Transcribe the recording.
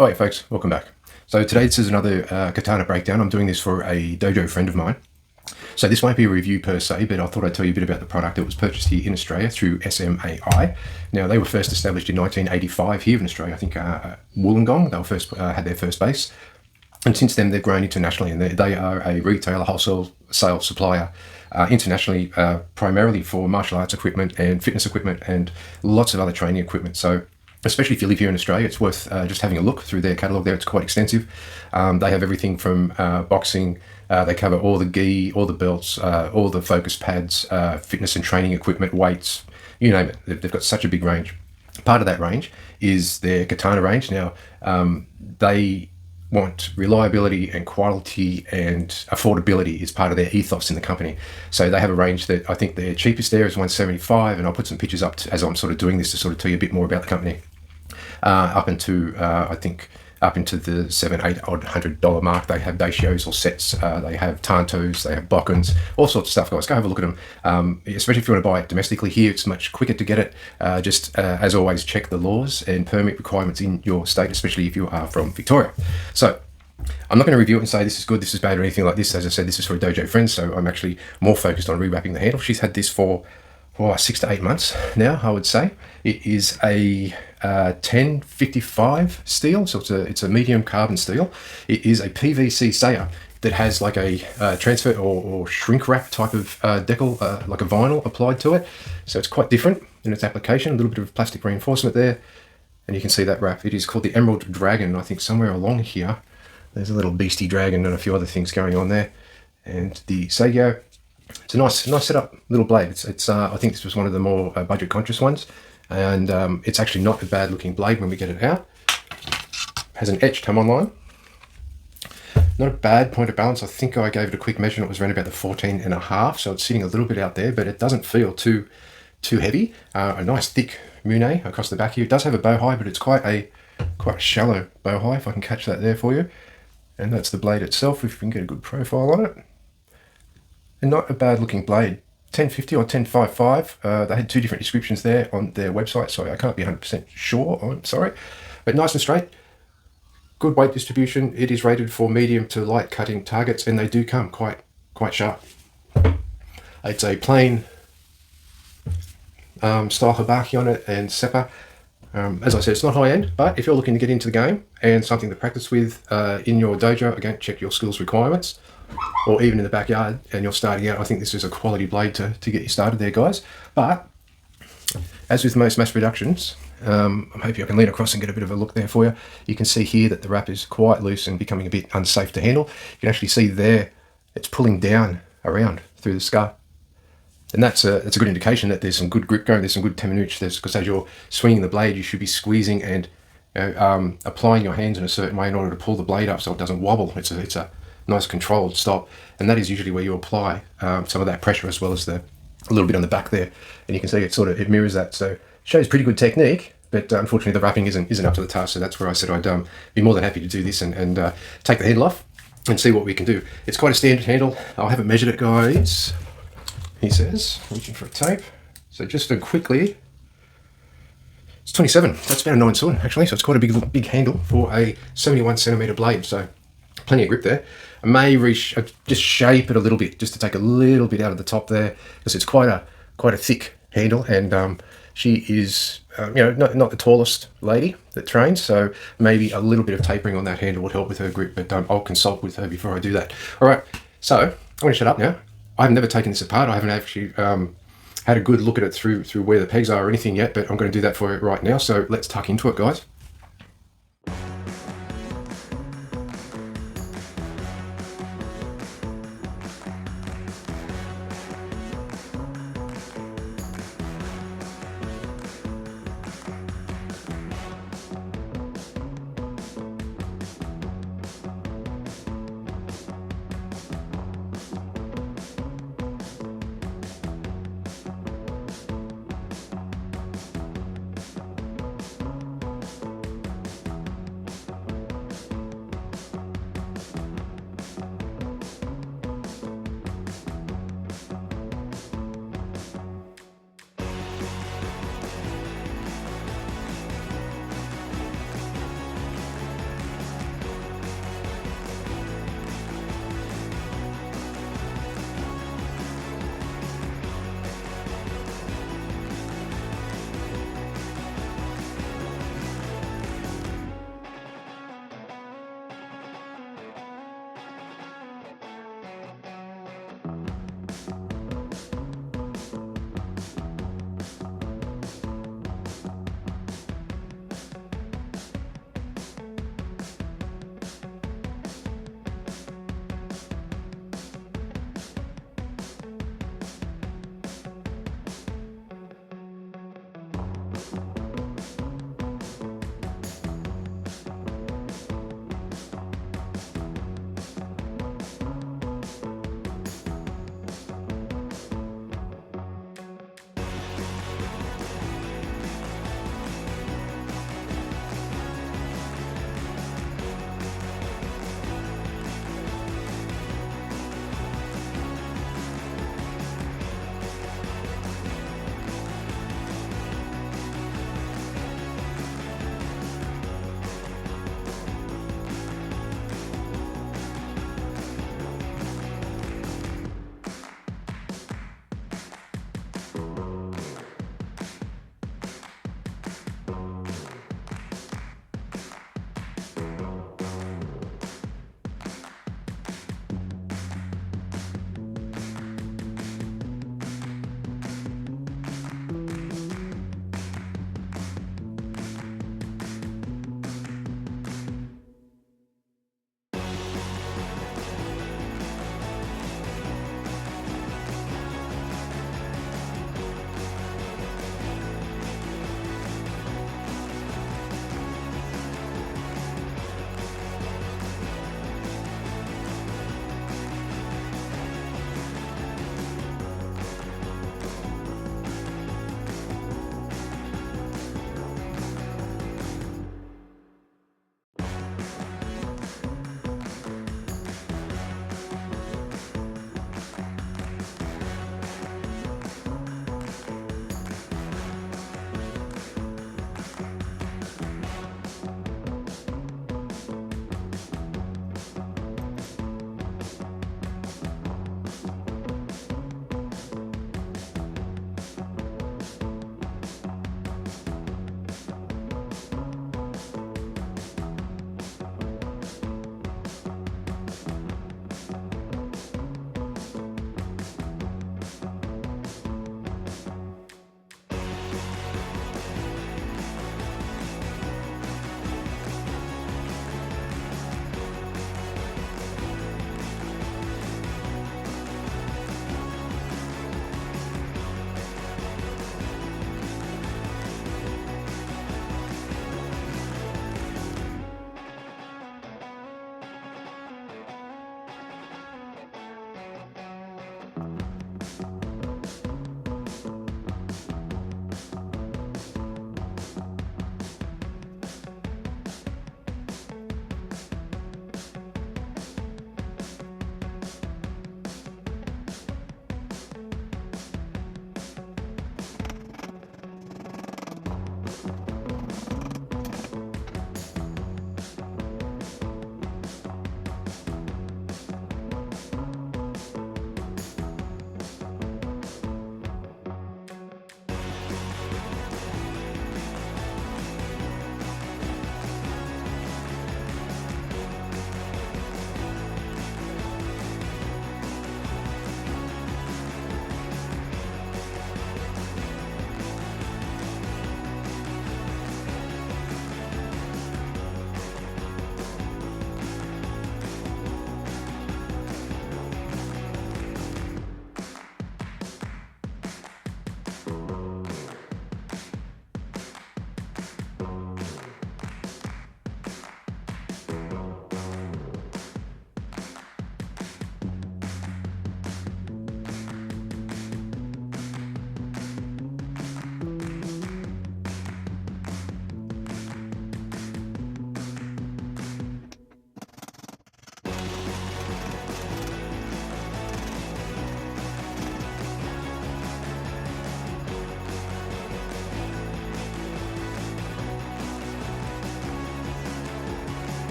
Alright folks, welcome back. So today this is another katana breakdown. I'm doing this for a dojo friend of mine. So this won't be a review per se, but I thought I'd tell you a bit about the product. It was purchased here in Australia through SMAI. Now they were first established in 1985 here in Australia. I think Wollongong, they were first had their first base. And since then they've grown internationally, and they are a retailer, wholesale sales supplier internationally, primarily for martial arts equipment and fitness equipment and lots of other training equipment. So especially if you live here in Australia, it's worth just having a look through their catalogue there. It's quite extensive. They have everything from boxing, they cover all the gi, all the belts, all the focus pads, fitness and training equipment, weights, you name it. They've got such a big range. Part of that range is their katana range. Now, they want reliability and quality and affordability is part of their ethos in the company. So they have a range that I think their cheapest there is $175, and I'll put some pictures up as I'm sort of doing this to sort of tell you a bit more about the company. Up into I think up into the $700-800 mark. They have daishios or sets, they have tantos, they have bokkens, all sorts of stuff, guys. Go have a look at them, especially if you want to buy it domestically here. It's much quicker to get it. Just as always, check the laws and permit requirements in your state, especially if you are from Victoria. So I'm not going to review it and say this is good, this is bad, or anything like this. As I said, this is for a dojo friend, so I'm actually more focused on rewrapping the handle. She's had this for 6 to 8 months now, I would say. It is a 1055 steel, so it's a medium carbon steel. It is a PVC sayer that has like a transfer or shrink wrap type of decal, like a vinyl applied to it. So it's quite different in its application. A little bit of plastic reinforcement there, and you can see that wrap. It is called the Emerald Dragon. I think somewhere along here there's a little beastie dragon and a few other things going on there. And the Sayo, it's a nice setup little blade. It's I think this was one of the more budget conscious ones, and it's actually not a bad looking blade when we get it out. Has an etched hamon line. Not a bad point of balance. I think I gave it a quick measure and it was around about the 14.5, so it's sitting a little bit out there, but it doesn't feel too heavy. A nice thick mune across the back here. It does have a bow high, but it's quite a shallow bow high, if I can catch that there for you. And that's the blade itself, if we can get a good profile on it. And not a bad looking blade. 1050 or 1055. They had two different descriptions there on their website, so I can't be 100% sure, I'm sorry. But nice and straight. Good weight distribution. It is rated for medium to light cutting targets, and they do come quite sharp. It's a plain style hibaki on it and seppa. As I said, it's not high end, but if you're looking to get into the game and something to practice with in your dojo, again, check your skills requirements, or even in the backyard and you're starting out, I think this is a quality blade to get you started there, guys. But as with most mass productions, I'm hoping I can lean across and get a bit of a look there for you. You can see here that the wrap is quite loose and becoming a bit unsafe to handle. You can actually see there it's pulling down around through the scar. And that's a good indication that there's some good grip going, there's some good temenouche. Because as you're swinging the blade, you should be squeezing and applying your hands in a certain way in order to pull the blade up so it doesn't wobble. It's a nice controlled stop, and that is usually where you apply some of that pressure, as well as a little bit on the back there. And you can see it mirrors that, so it shows pretty good technique. But unfortunately, the wrapping isn't up to the task. So that's where I said I'd be more than happy to do this and take the handle off and see what we can do. It's quite a standard handle. I haven't measured it, guys. He says, reaching for a tape. So just quickly, it's 27. That's about a 9 sword actually. So it's quite a big handle for a 71 centimeter blade. So plenty of grip there. I may just shape it a little bit, just to take a little bit out of the top there, because it's quite a thick handle, and she is not the tallest lady that trains, so maybe a little bit of tapering on that handle would help with her grip. But I'll consult with her before I do that. All right. So I'm going to shut up now. I've never taken this apart. I haven't actually had a good look at it through where the pegs are or anything yet, but I'm going to do that for you right now. So let's tuck into it, guys.